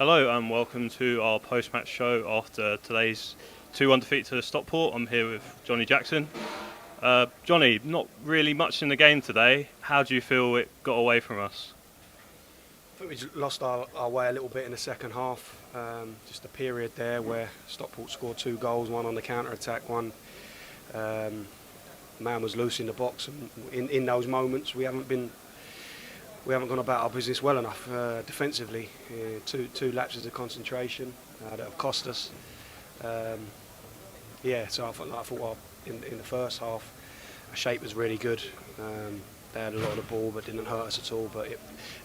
Hello and welcome to our post-match show after today's 2-1 defeat to Stockport. I'm here with Johnnie Jackson. Johnny, not really much in the game today. How do you feel it got away from us? I think we lost our way a little bit in the second half. Just a period there where Stockport scored 2 goals, one on the counter-attack, one man was loose in the box. And in those moments, we haven't gone about our business well enough defensively. Two lapses of concentration that have cost us. So I thought in the first half, our shape was really good. They had a lot of the ball, but didn't hurt us at all. But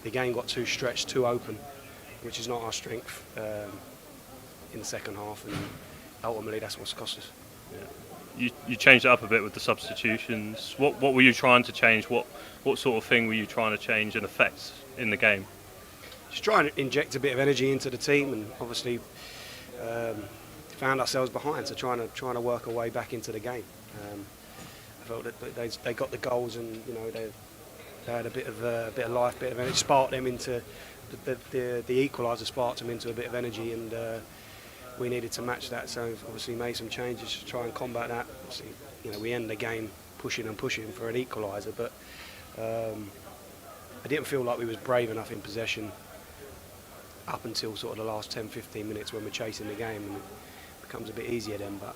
the game got too stretched, too open, which is not our strength in the second half, and ultimately that's what's cost us. Yeah. You changed it up a bit with the substitutions. What were you trying to change? What sort of thing were you trying to change and affect in the game? Just trying to inject a bit of energy into the team, and obviously found ourselves behind, so trying to work our way back into the game. I felt that they got the goals, and they had a bit of life, bit of energy, sparked them into the equaliser, sparked them into a bit of energy, and we needed to match that. So obviously made some changes to try and combat that. Obviously, we end the game pushing for an equaliser, but I didn't feel like we was brave enough in possession up until sort of the last 10-15 minutes when we're chasing the game, and it becomes a bit easier then, but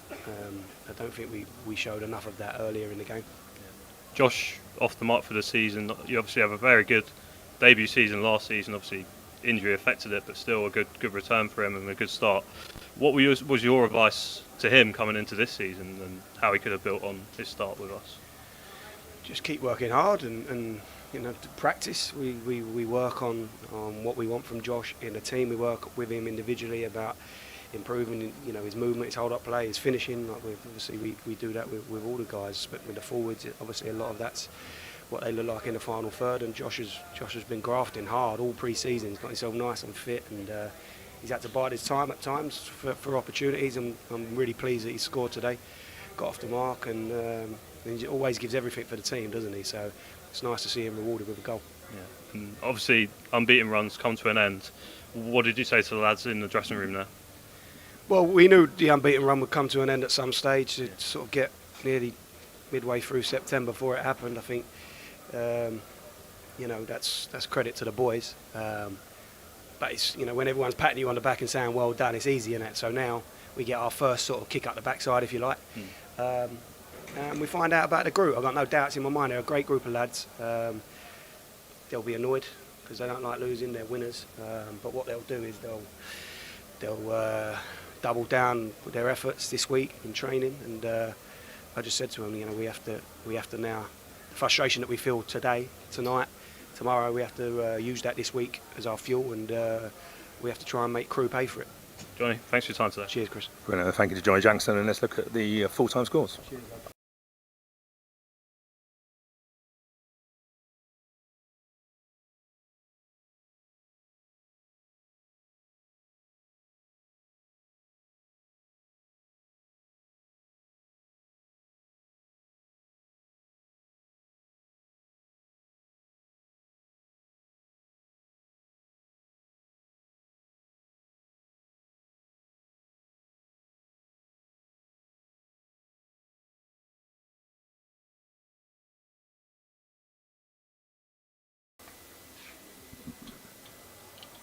I don't think we showed enough of that earlier in the game. Josh, off the mark for the season. You obviously have a very good debut season last season. Obviously injury affected it, but still a good return for him and a good start. What was your advice to him coming into this season, and how he could have built on his start with us? Just keep working hard and to practice. We work on what we want from Josh in the team. We work with him individually about improving his movement, his hold up play, his finishing. We do that with all the guys, but with the forwards, obviously a lot of that's what they look like in the final third. And Josh has been grafting hard all pre-season. He's got himself nice and fit, and he's had to bide his time at times for opportunities. And I'm really pleased that he scored today, got off the mark, and he always gives everything for the team, doesn't he? So it's nice to see him rewarded with a goal. Yeah. And obviously unbeaten runs come to an end. What did you say to the lads in the dressing room there? Well, we knew the unbeaten run would come to an end at some stage, to sort of get nearly midway through September before it happened. I think that's credit to the boys. But it's, when everyone's patting you on the back and saying well done, it's easy, isn't it? So now we get our first sort of kick up the backside, if you like. And we find out about the group. I've got no doubts in my mind. They're a great group of lads. They'll be annoyed because they don't like losing. They're winners. But what they'll do is they'll double down with their efforts this week in training. And I just said to them, we have to now, the frustration that we feel today, tonight, tomorrow, we have to use that this week as our fuel, and we have to try and make Crewe pay for it. Johnny, thanks for your time today. Cheers, Chris. Brilliant. Thank you to Johnnie Jackson, and let's look at the full-time scores. Cheers.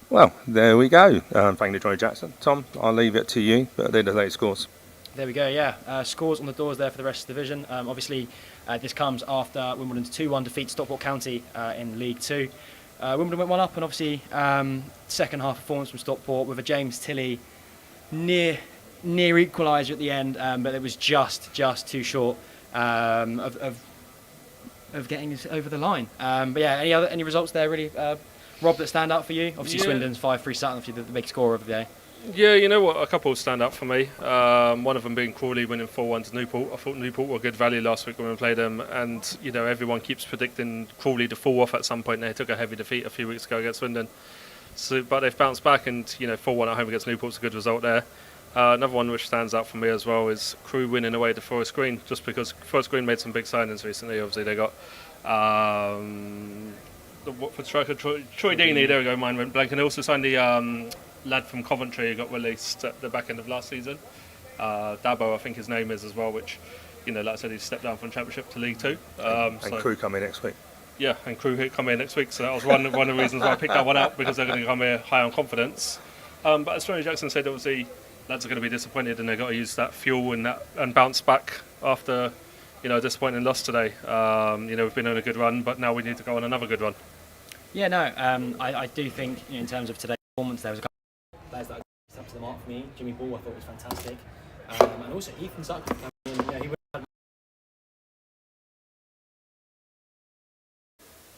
Well, there we go. Thank you to Johnnie Jackson. Tom, I'll leave it to you, but they're the latest scores. There we go, yeah. Scores on the doors there for the rest of the division. Obviously, this comes after Wimbledon's 2-1 defeat to Stockport County in League 2. Wimbledon went 1 up, and obviously second half performance from Stockport with a James Tilley near equaliser at the end, but it was just too short of getting us over the line. But yeah, any results there really, Rob, that stand out for you? Obviously Swindon's 5-3 Sutton, obviously the big scorer of the day. Yeah, you know what, a couple stand out for me. One of them being Crawley winning 4-1 to Newport. I thought Newport were good value last week when we played them, and everyone keeps predicting Crawley to fall off at some point. They took a heavy defeat a few weeks ago against Swindon, but they've bounced back, and 4-1 at home against Newport's a good result there. Another one which stands out for me as well is Crewe winning away to Forest Green, just because Forest Green made some big signings recently. Obviously they got the Watford striker Troy Deeney, there we go, mine went blank, and they also signed the lad from Coventry who got released at the back end of last season. Dabo, I think his name is as well, which, like I said, he's stepped down from Championship to League 2. And Crew come in next week. Yeah, and Crew come here next week, so that was one of the reasons why I picked that one out, because they're going to come here high on confidence. But as Johnnie Jackson said, obviously lads are going to be disappointed, and they've got to use that fuel and bounce back after a disappointing loss today. We've been on a good run, but now we need to go on another good run. Yeah, no, I do think in terms of today's performance, there was a couple of players that stepped up to the mark for me. Jimmy Ball, I thought was fantastic, and also Ethan Sutcliffe. I mean, he would have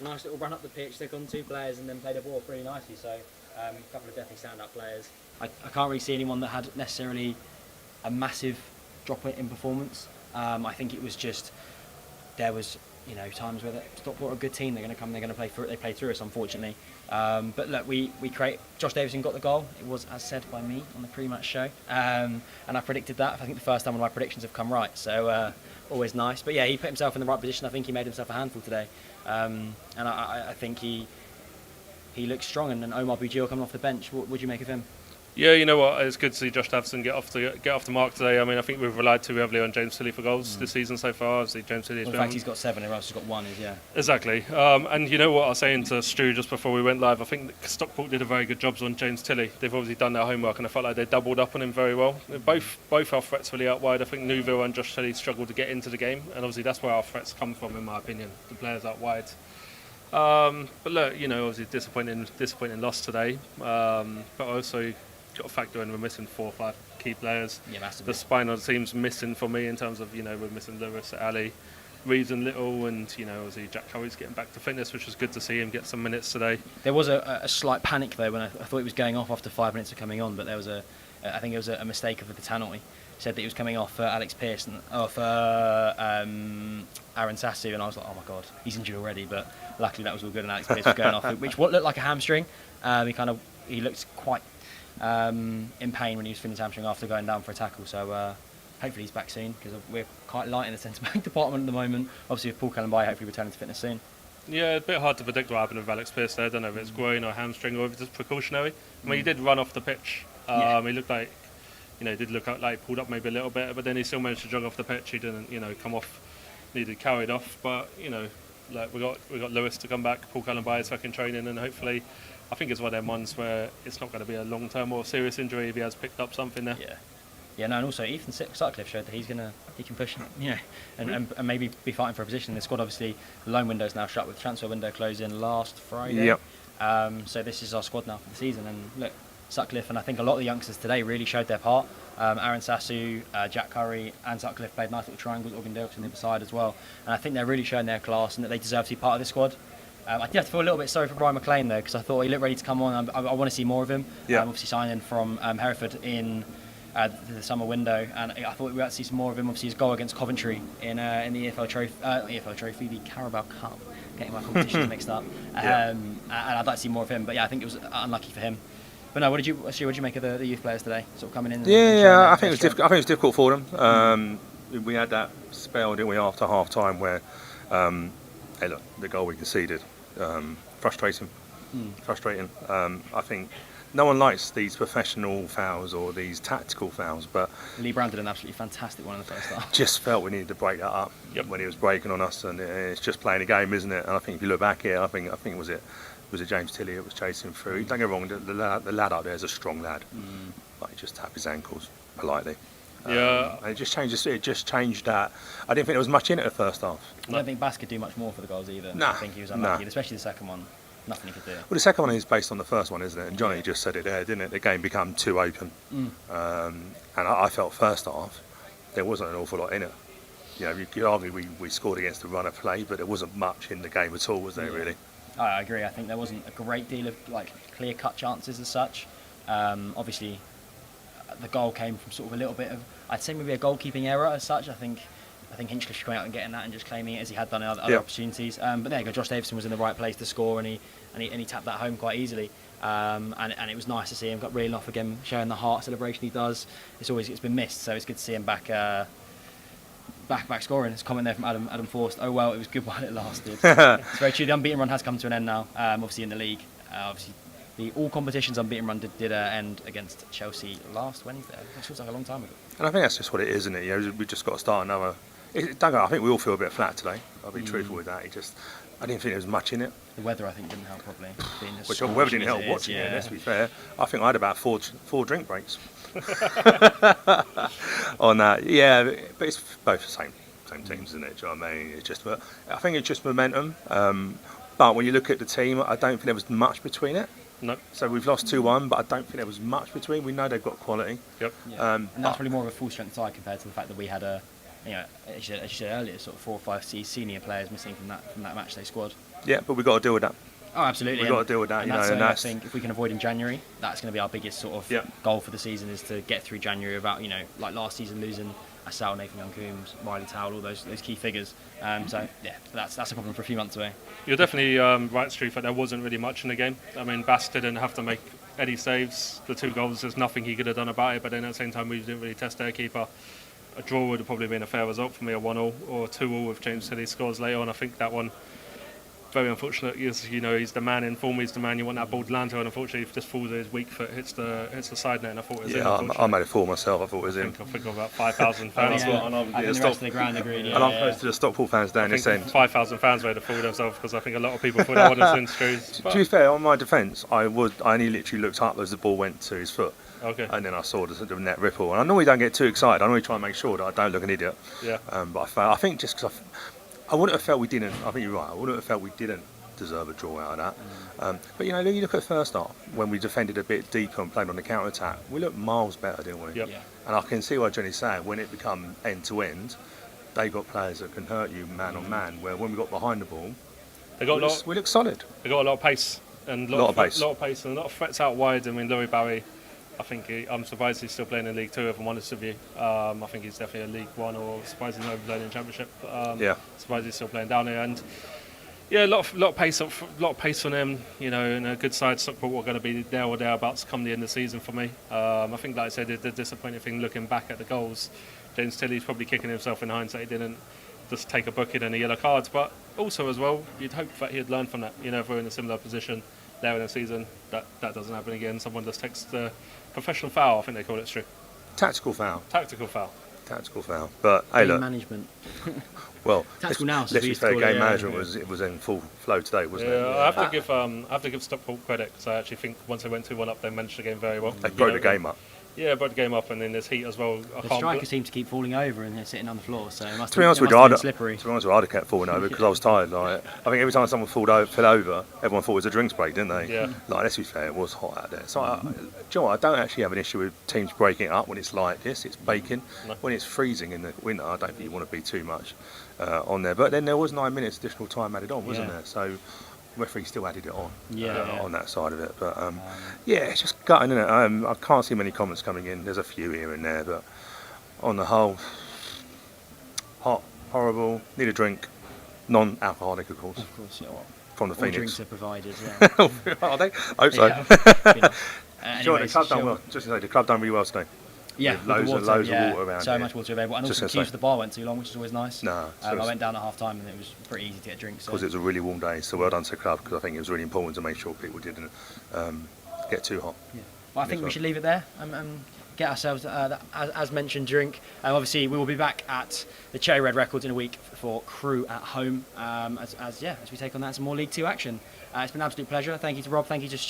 a nice little run up the pitch, took on 2 players, and then played a ball really nicely. So a couple of definitely stand-up players. I can't really see anyone that had necessarily a massive drop in performance. I think it was just there was times where Stockport are a good team. They're going to come. They're going to play through it. They play through us, unfortunately. But look, we create. Josh Davison got the goal. It was as said by me on the pre-match show, and I predicted that. I think the first time one of my predictions have come right. So always nice. But yeah, he put himself in the right position. I think he made himself a handful today, and I think he looks strong. And Omar Bujil coming off the bench. What would you make of him? Yeah, you know what? It's good to see Josh Davison get off the mark today. I mean, I think we've relied too heavily on James Tilley for goals this season so far. Obviously, James Tilley. In fact, he's got 7. Everyone else has got 1. Exactly. And you know what I was saying to Stu just before we went live? I think Stockport did a very good job on James Tilley. They've obviously done their homework, and I felt like they doubled up on him very well. Both our threats really out wide. I think Newville and Josh Tilley struggled to get into the game, and obviously that's where our threats come from, in my opinion. The players out wide. But look, obviously disappointing loss today. But also got to factor in we're missing 4 or 5 key players. Yeah, massively. The spine of the team's missing for me in terms of we're missing Lewis, Ali, Reeves and Little, and obviously Jack Curry's getting back to fitness, which was good to see him get some minutes today. There was a slight panic though when I thought he was going off after 5 minutes of coming on, but there was I think it was a mistake of the tannoy. He said that he was coming off Alex Pearce and off Aaron Sassu, and I was like, oh my god, he's injured already. But luckily that was all good, and Alex Pearce was going off, which what looked like a hamstring. He looked quite in pain when he was feeling his hamstring after going down for a tackle. So hopefully he's back soon, because we're quite light in the centre back department at the moment. Obviously with Paul Callenby hopefully returning to fitness soon. Yeah, a bit hard to predict what happened with Alex Pearce there. I don't know if it's groin or hamstring or if it's just precautionary. I mean, he did run off the pitch. He looked like, did look like he pulled up maybe a little bit, but then he still managed to jog off the pitch. He didn't, come off, needed carried off. But like we got Lewis to come back. Paul Callenby is back in training, and hopefully, I think it's one of them ones where it's not going to be a long-term or serious injury if he has picked up something there. Yeah, no, and also Ethan Sutcliffe showed that he can push, and maybe be fighting for a position in the squad. Obviously, the loan window is now shut with the transfer window closing last Friday. Yep. So this is our squad now for the season, and look, Sutcliffe and I think a lot of the youngsters today really showed their part. Aaron Sassu, Jack Curry and Sutcliffe played nice little triangles, Organ Dirks on the other side as well, and I think they're really showing their class and that they deserve to be part of this squad. I did have to feel a little bit sorry for Brian McLean though, because I thought he looked ready to come on. I want to see more of him. Yeah. Obviously signing from Hereford in the summer window, and I thought we were about to see some more of him. Obviously his goal against Coventry in the EFL Trophy, the Carabao Cup, getting my competitions mixed up. And I'd like to see more of him, but yeah, I think it was unlucky for him. But no, what did you make of the youth players today? Sort of coming in. I think it was difficult. I think it was difficult for them. We had that spell, didn't we, after half time where, hey look, the goal we conceded, frustrating. I think no one likes these professional fouls or these tactical fouls, but Lee Brown did an absolutely fantastic one in the first half. Just felt we needed to break that up when he was breaking on us, and it's just playing a game, isn't it? And I think if you look back here, I think was it James Tilley that was chasing through. Don't get me wrong, the lad up there is a strong lad, but he just tapped his ankles politely. And it just changed that. I didn't think there was much in it at the first half. I don't think Bass could do much more for the goals either. Nah, I think he was unlucky, especially the second one. Nothing he could do. Well, the second one is based on the first one, isn't it? And Johnny just said it there, didn't it? The game became too open. And I felt first half there wasn't an awful lot in it. You could argue we scored against the run of play, but there wasn't much in the game at all, was there, really? I agree. I think there wasn't a great deal of clear-cut chances as such. Obviously, the goal came from sort of a little bit of, I'd say maybe a goalkeeping error as such. I think Hinchliffe should come out and getting that and just claiming it as he had done in other opportunities. But there you go. Josh Davison was in the right place to score, and he tapped that home quite easily. And it was nice to see him got reeling off again, showing the heart celebration he does. It's been missed, so it's good to see him back scoring. It's a comment there from Adam Forst. Oh well, it was good while it lasted. It's very true. The unbeaten run has come to an end now. Obviously in the league, obviously the all competitions unbeaten run did end against Chelsea last Wednesday. It feels like a long time ago. And I think that's just what it is, isn't it? You know, we've just got to start another. I think we all feel a bit flat today. I'll be truthful with that. I didn't think there was much in it. The weather, I think, didn't help properly. Which the weather didn't help watching it. Let's be fair. I think I had about four drink breaks on that. Yeah, but it's both the same teams, isn't it? Do you know what I mean? It's just, but I think it's just momentum. But when you look at the team, I don't think there was much between it. No. So we've lost 2-1, but I don't think there was much between. We know they've got quality. Yep. Yeah. And that's probably more of a full strength side compared to the fact that we had as you said earlier, sort of 4 or 5 senior players missing from that matchday squad. Yeah, but we've got to deal with that. Oh, absolutely. We've got to deal with that. And And I think if we can avoid in January, that's going to be our biggest sort of Yeah. goal for the season, is to get through January without, like last season, losing Asal, Nathan Young-Coombs, Riley Towell, all those key figures. So yeah, that's a problem for a few months away. You're definitely right, Stu, that there wasn't really much in the game. I mean, Bass didn't have to make any saves. The 2 goals, there's nothing he could have done about it, but then at the same time, we didn't really test their keeper. A draw would have probably been a fair result for me, a 1-1 or 2-2 if James Tilley scores later on. I think that one, very unfortunate. He's the man in form, he's the man you want that ball to land to, and unfortunately, if just falls his weak foot, hits the side net, and I thought it was in. I made a fool myself. I thought it was in. I think of about 5,000 fans. I think the rest of the ground agreed. And I'm close to the Stockport fans down this end. 5,000 fans made a fool of themselves, because I think a lot of people thought that would have been screws. To be fair, on my defence, I only literally looked up as the ball went to his foot. Okay. And then I saw the net ripple. And I normally don't get too excited. I normally try and make sure that I don't look an idiot. Yeah. But I think just because I wouldn't have felt we didn't. I think you're right. I wouldn't have felt we didn't deserve a draw out of that. But you look at the first half when we defended a bit deeper and played on the counter attack. We looked miles better, didn't we? Yep. Yeah. And I can see what Johnny's saying. When it become end to end, they got players that can hurt you man on man. Where when we got behind the ball, we look solid. They got a lot of pace and a lot of pace and a lot of threats out wide. I mean, Louis Barry, I'm surprised he's still playing in League 2, if I'm honest with you. I think he's definitely a League 1, or surprised he's not even playing in Championship. Surprised he's still playing down here. And yeah, a lot of pace on him. And a good side, Stockport were going to be there or thereabouts come the end of the season for me. I think, like I said, the disappointing thing looking back at the goals, James Tilley's probably kicking himself in hindsight. He didn't just take a booking and a yellow cards, but also as well, you'd hope that he'd learn from that. If we're in a similar position there in the season, that doesn't happen again. Someone just takes the professional foul, I think they call it, Stu. Tactical foul. But hey, look. Management. Well, tactical now. Let's be fair. Game management was in full flow today, wasn't it? I have to give Stockport credit, because I actually think once they went 2-1 up, they managed the game very well. They broke the game up. Yeah, broke the game up, and then there's heat as well. The strikers seem to keep falling over and they're sitting on the floor, so it must to be honest with be you, slippery. I'd have kept falling over because I was tired. I think every time someone fell over, everyone thought it was a drinks break, didn't they? Yeah. Let's be fair, it was hot out there. So, do you know what? I don't actually have an issue with teams breaking it up when it's like this. It's baking. No. When it's freezing in the winter, I don't think you want to be too much on there. But then there was 9 minutes additional time added on, wasn't there? So referee still added it on on that side of it. But it's just gutting, isn't it? I can't see many comments coming in. There's a few here and there, but on the whole, hot, horrible, need a drink, non-alcoholic, of course. Of course, From the all Phoenix. drinks are provided, yeah. Are they? I hope so. Anyways, the club done well. Just to say, the club done really well today. Yeah, with loads of of water around. So much water available, and also the queues for the bar went too long, which is always nice. No, I went down at half time, and it was pretty easy to get drinks. Because it was a really warm day, so well done to the club, because I think it was really important to make sure people didn't get too hot. Yeah. Well, I think we should leave it there. Get ourselves, as mentioned, drink. Obviously, we will be back at the Cherry Red Records in a week for Crew at home, as we take on that some more League 2 action. It's been an absolute pleasure. Thank you to Rob. Thank you to Stu.